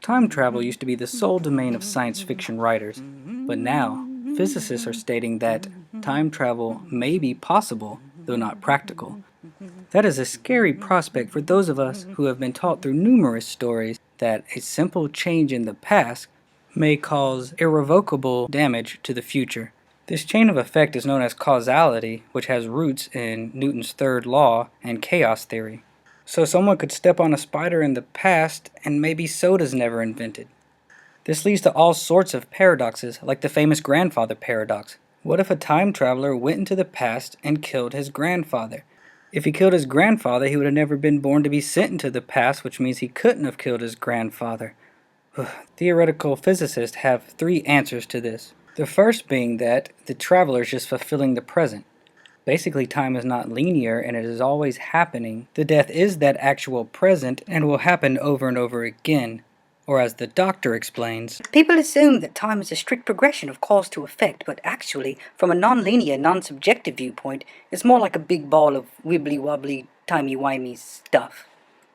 Time travel used to be the sole domain of science fiction writers, but now physicists are stating that time travel may be possible, though not practical. That is a scary prospect for those of us who have been taught through numerous stories that a simple change in the past may cause irrevocable damage to the future. This chain of effect is known as causality, which has roots in Newton's third law and chaos theory. So someone could step on a spider in the past and maybe soda's never invented. This leads to all sorts of paradoxes, like the famous grandfather paradox. What if a time traveler went into the past and killed his grandfather? If he killed his grandfather, he would have never been born to be sent into the past, which means he couldn't have killed his grandfather. Theoretical physicists have three answers to this. The first being that the traveler is just fulfilling the present. Basically, time is not linear and it is always happening. The death is that actual present and will happen over and over again. Or as the doctor explains, people assume that time is a strict progression of cause to effect, but actually, from a non-linear, non-subjective viewpoint, it's more like a big ball of wibbly-wobbly, timey-wimey stuff.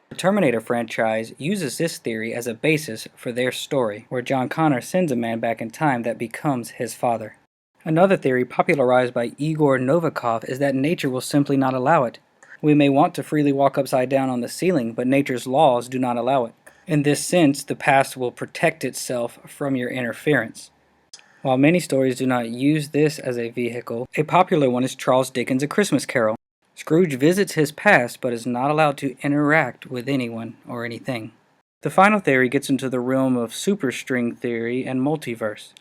the Terminator franchise uses this theory as a basis for their story, where John Connor sends a man back in time that becomes his father. Another theory popularized by Igor Novikov is that nature will simply not allow it. We may want to freely walk upside down on the ceiling, but nature's laws do not allow it. In this sense, the past will protect itself from your interference. While many stories do not use this as a vehicle, a popular one is Charles Dickens' A Christmas Carol. Scrooge visits his past but is not allowed to interact with anyone or anything. The final theory gets into the realm of superstring theory and multiverse.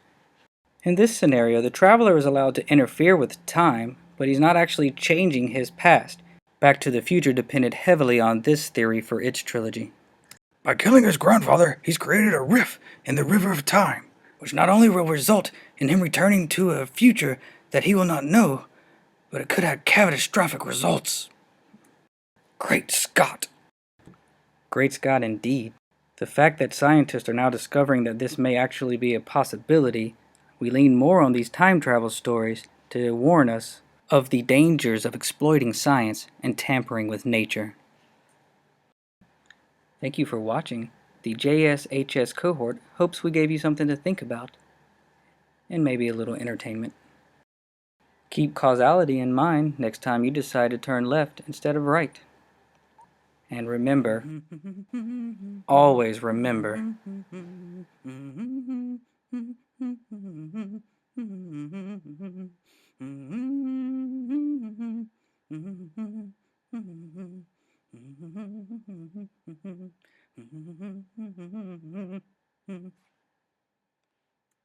In this scenario, the traveler is allowed to interfere with time, but he's not actually changing his past. Back to the Future depended heavily on this theory for its trilogy. By killing his grandfather, he's created a rift in the river of time, which not only will result in him returning to a future that he will not know, but it could have catastrophic results. Great Scott! Great Scott indeed. The fact that scientists are now discovering that this may actually be a possibility, we lean more on these time travel stories to warn us of the dangers of exploiting science and tampering with nature. Thank you for watching. The JSHS cohort hopes we gave you something to think about, and maybe a little entertainment. Keep causality in mind next time you decide to turn left instead of right. And remember, always remember,